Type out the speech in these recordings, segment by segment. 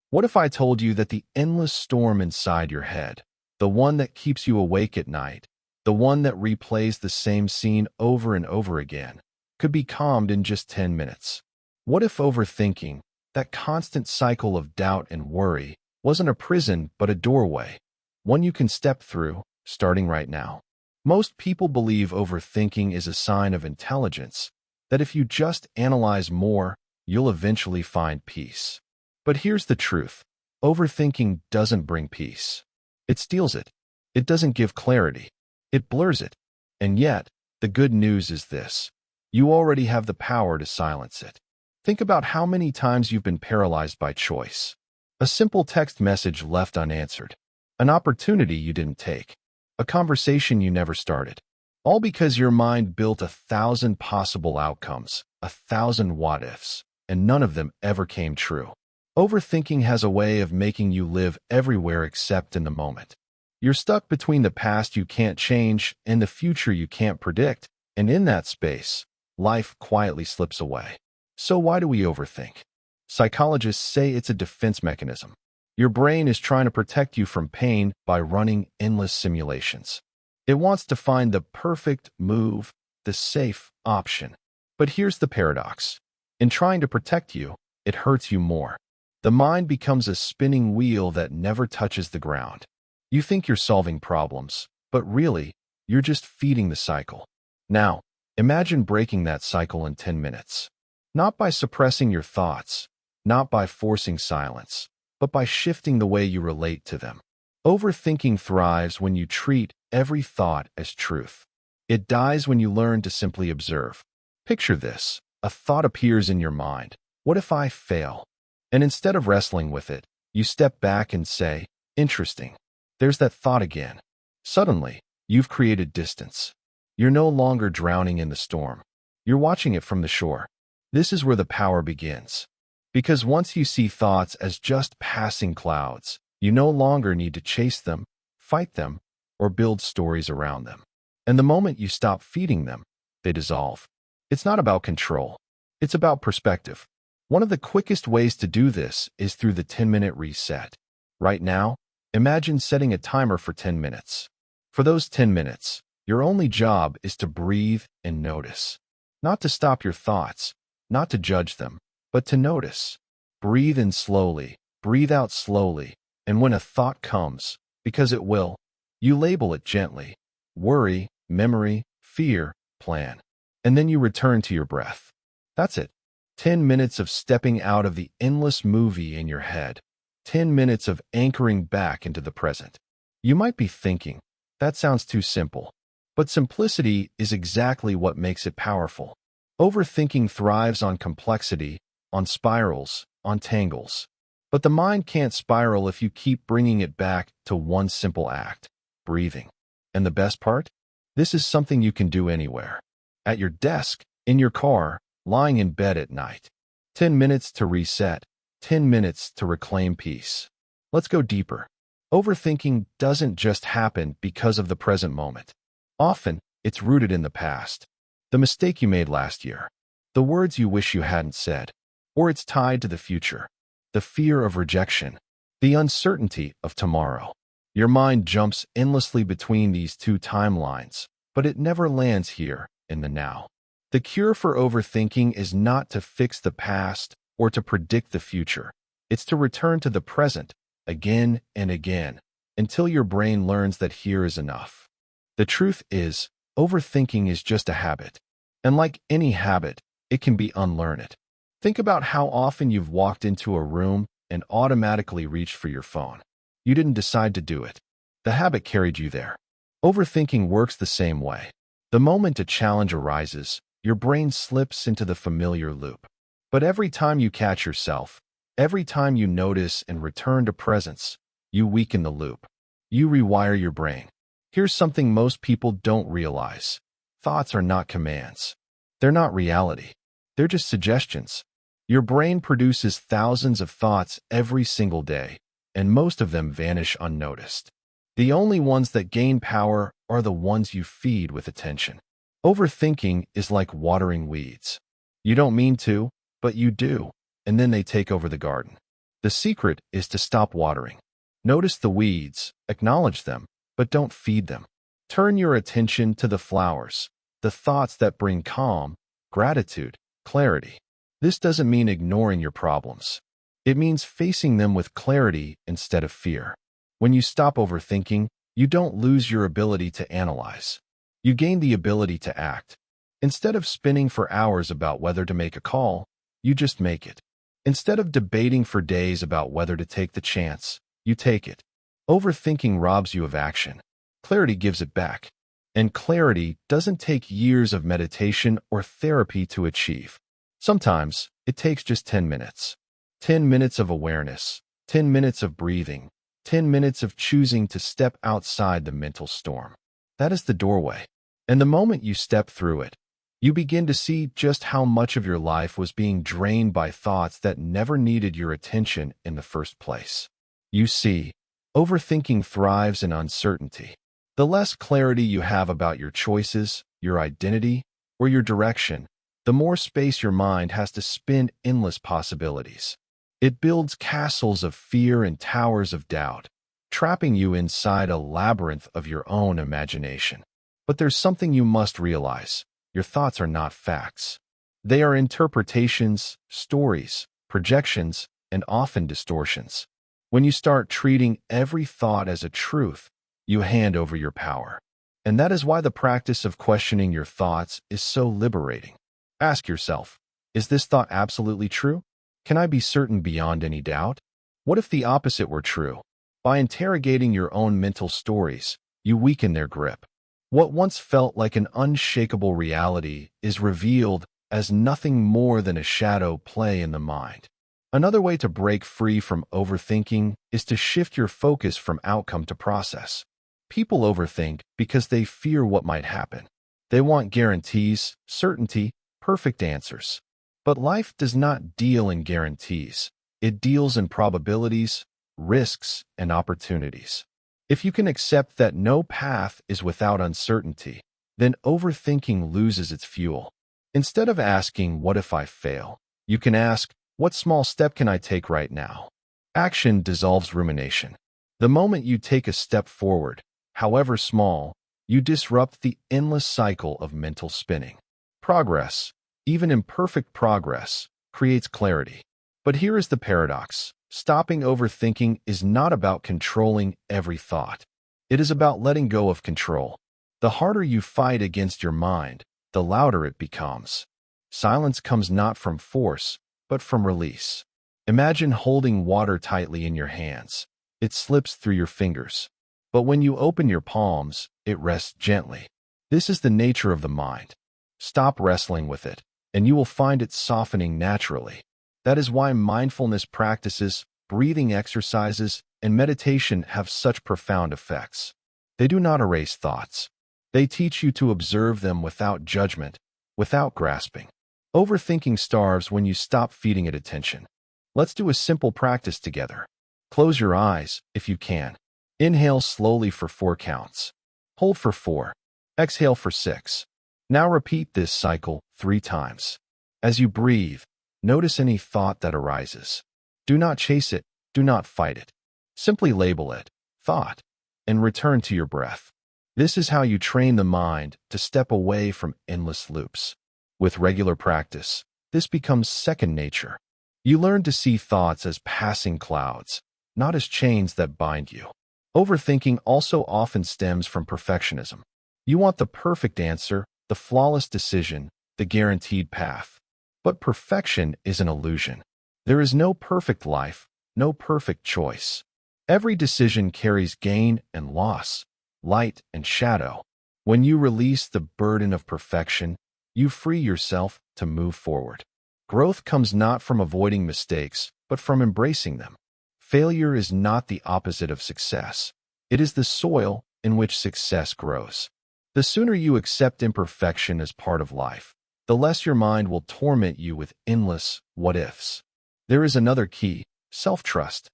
What if I told you that the endless storm inside your head, the one that keeps you awake at night, the one that replays the same scene over and over again, could be calmed in just 10 minutes? What if overthinking, that constant cycle of doubt and worry, wasn't a prison but a doorway, one you can step through, starting right now? Most people believe overthinking is a sign of intelligence, that if you just analyze more, you'll eventually find peace. But here's the truth. Overthinking doesn't bring peace. It steals it. It doesn't give clarity. It blurs it. And yet, the good news is this. You already have the power to silence it. Think about how many times you've been paralyzed by choice. A simple text message left unanswered. An opportunity you didn't take. A conversation you never started. All because your mind built 1,000 possible outcomes, 1,000 what-ifs, and none of them ever came true. Overthinking has a way of making you live everywhere except in the moment. You're stuck between the past you can't change and the future you can't predict, and in that space, life quietly slips away. So why do we overthink? Psychologists say it's a defense mechanism. Your brain is trying to protect you from pain by running endless simulations. It wants to find the perfect move, the safe option. But here's the paradox. In trying to protect you, it hurts you more. The mind becomes a spinning wheel that never touches the ground. You think you're solving problems, but really, you're just feeding the cycle. Now, imagine breaking that cycle in 10 minutes. Not by suppressing your thoughts, not by forcing silence, but by shifting the way you relate to them. Overthinking thrives when you treat every thought as truth. It dies when you learn to simply observe. Picture this. A thought appears in your mind. What if I fail? And instead of wrestling with it, you step back and say, interesting. There's that thought again. Suddenly, you've created distance. You're no longer drowning in the storm. You're watching it from the shore. This is where the power begins. Because once you see thoughts as just passing clouds, you no longer need to chase them, fight them, or build stories around them. And the moment you stop feeding them, they dissolve. It's not about control. It's about perspective. One of the quickest ways to do this is through the 10-minute reset. Right now, imagine setting a timer for 10 minutes. For those 10 minutes, your only job is to breathe and notice. Not to stop your thoughts, not to judge them, but to notice. Breathe in slowly, breathe out slowly, and when a thought comes, because it will, you label it gently. Worry, memory, fear, plan. And then you return to your breath. That's it. 10 minutes of stepping out of the endless movie in your head. 10 minutes of anchoring back into the present. You might be thinking, that sounds too simple. But simplicity is exactly what makes it powerful. Overthinking thrives on complexity, on spirals, on tangles. But the mind can't spiral if you keep bringing it back to one simple act, breathing. And the best part? This is something you can do anywhere. At your desk, in your car, lying in bed at night. 10 minutes to reset, 10 minutes to reclaim peace. Let's go deeper. Overthinking doesn't just happen because of the present moment. Often, it's rooted in the past. The mistake you made last year. The words you wish you hadn't said. Or it's tied to the future. The fear of rejection. The uncertainty of tomorrow. Your mind jumps endlessly between these two timelines, but it never lands here in the now. The cure for overthinking is not to fix the past or to predict the future. It's to return to the present again and again until your brain learns that here is enough. The truth is, overthinking is just a habit. And like any habit, it can be unlearned. Think about how often you've walked into a room and automatically reached for your phone. You didn't decide to do it. The habit carried you there. Overthinking works the same way. The moment a challenge arises, your brain slips into the familiar loop. But every time you catch yourself, every time you notice and return to presence, you weaken the loop. You rewire your brain. Here's something most people don't realize. Thoughts are not commands. They're not reality. They're just suggestions. Your brain produces thousands of thoughts every single day, and most of them vanish unnoticed. The only ones that gain power are the ones you feed with attention. Overthinking is like watering weeds. You don't mean to, but you do, and then they take over the garden. The secret is to stop watering. Notice the weeds, acknowledge them, but don't feed them. Turn your attention to the flowers, the thoughts that bring calm, gratitude, clarity. This doesn't mean ignoring your problems. It means facing them with clarity instead of fear. When you stop overthinking, you don't lose your ability to analyze. You gain the ability to act. Instead of spinning for hours about whether to make a call, you just make it. Instead of debating for days about whether to take the chance, you take it. Overthinking robs you of action. Clarity gives it back. And clarity doesn't take years of meditation or therapy to achieve. Sometimes, it takes just 10 minutes. 10 minutes of awareness, 10 minutes of breathing, 10 minutes of choosing to step outside the mental storm. That is the doorway. And the moment you step through it, you begin to see just how much of your life was being drained by thoughts that never needed your attention in the first place. You see, overthinking thrives in uncertainty. The less clarity you have about your choices, your identity, or your direction, the more space your mind has to spin endless possibilities. It builds castles of fear and towers of doubt, trapping you inside a labyrinth of your own imagination. But there's something you must realize. Your thoughts are not facts. They are interpretations, stories, projections, and often distortions. When you start treating every thought as a truth, you hand over your power. And that is why the practice of questioning your thoughts is so liberating. Ask yourself, is this thought absolutely true? Can I be certain beyond any doubt? What if the opposite were true? By interrogating your own mental stories, you weaken their grip. What once felt like an unshakable reality is revealed as nothing more than a shadow play in the mind. Another way to break free from overthinking is to shift your focus from outcome to process. People overthink because they fear what might happen. They want guarantees, certainty, perfect answers. But life does not deal in guarantees. It deals in probabilities, risks, and opportunities. If you can accept that no path is without uncertainty, then overthinking loses its fuel. Instead of asking, what if I fail? You can ask, what small step can I take right now? Action dissolves rumination. The moment you take a step forward, however small, you disrupt the endless cycle of mental spinning. Progress, even imperfect progress, creates clarity. But here is the paradox. Stopping overthinking is not about controlling every thought. It is about letting go of control. The harder you fight against your mind, the louder it becomes. Silence comes not from force, but from release. Imagine holding water tightly in your hands. It slips through your fingers. But when you open your palms, it rests gently. This is the nature of the mind. Stop wrestling with it, and you will find it softening naturally. That is why mindfulness practices, breathing exercises, and meditation have such profound effects. They do not erase thoughts. They teach you to observe them without judgment, without grasping. Overthinking starves when you stop feeding it attention. Let's do a simple practice together. Close your eyes, if you can. Inhale slowly for 4 counts. Hold for 4. Exhale for 6. Now repeat this cycle 3 times. As you breathe, notice any thought that arises. Do not chase it, do not fight it. Simply label it, thought, and return to your breath. This is how you train the mind to step away from endless loops. With regular practice, this becomes second nature. You learn to see thoughts as passing clouds, not as chains that bind you. Overthinking also often stems from perfectionism. You want the perfect answer, the flawless decision, the guaranteed path. But perfection is an illusion. There is no perfect life, no perfect choice. Every decision carries gain and loss, light and shadow. When you release the burden of perfection, you free yourself to move forward. Growth comes not from avoiding mistakes, but from embracing them. Failure is not the opposite of success. It is the soil in which success grows. The sooner you accept imperfection as part of life, the less your mind will torment you with endless what-ifs. There is another key, self-trust.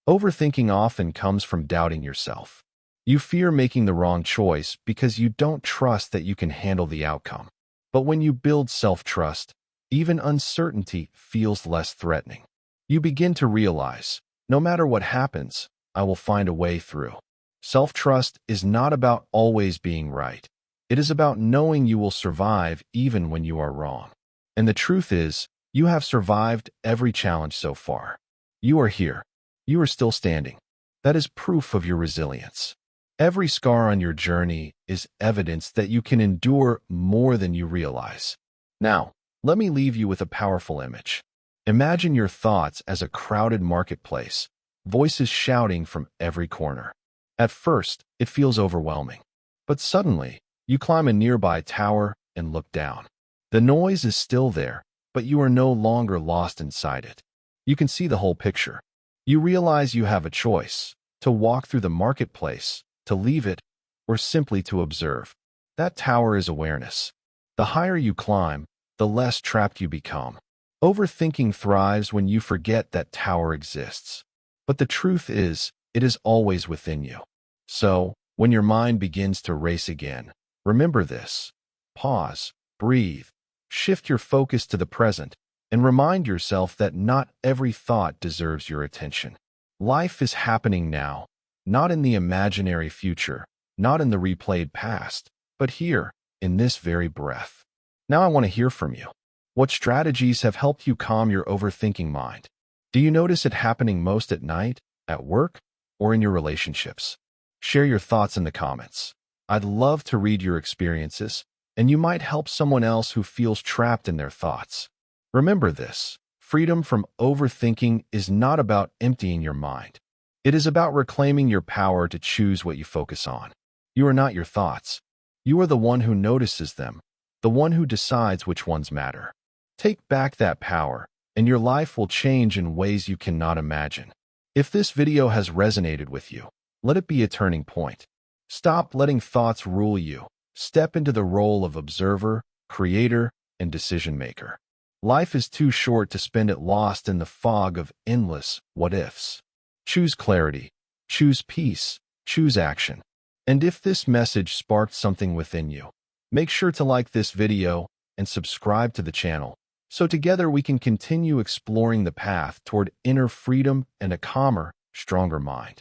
Overthinking often comes from doubting yourself. You fear making the wrong choice because you don't trust that you can handle the outcome. But when you build self-trust, even uncertainty feels less threatening. You begin to realize, no matter what happens, I will find a way through. Self-trust is not about always being right. It is about knowing you will survive even when you are wrong. And the truth is, you have survived every challenge so far. You are here. You are still standing. That is proof of your resilience. Every scar on your journey is evidence that you can endure more than you realize. Now, let me leave you with a powerful image. Imagine your thoughts as a crowded marketplace, voices shouting from every corner. At first, it feels overwhelming. But suddenly, you climb a nearby tower and look down. The noise is still there, but you are no longer lost inside it. You can see the whole picture. You realize you have a choice: to walk through the marketplace, to leave it, or simply to observe. That tower is awareness. The higher you climb, the less trapped you become. Overthinking thrives when you forget that tower exists. But the truth is, it is always within you. So, when your mind begins to race again, remember this. Pause, breathe, shift your focus to the present, and remind yourself that not every thought deserves your attention. Life is happening now, not in the imaginary future, not in the replayed past, but here, in this very breath. Now I want to hear from you. What strategies have helped you calm your overthinking mind? Do you notice it happening most at night, at work, or in your relationships? Share your thoughts in the comments. I'd love to read your experiences, and you might help someone else who feels trapped in their thoughts. Remember this: freedom from overthinking is not about emptying your mind. It is about reclaiming your power to choose what you focus on. You are not your thoughts. You are the one who notices them, the one who decides which ones matter. Take back that power, and your life will change in ways you cannot imagine. If this video has resonated with you, let it be a turning point. Stop letting thoughts rule you. Step into the role of observer, creator, and decision-maker. Life is too short to spend it lost in the fog of endless what-ifs. Choose clarity, choose peace, choose action. And if this message sparked something within you, make sure to like this video and subscribe to the channel, so together we can continue exploring the path toward inner freedom and a calmer, stronger mind.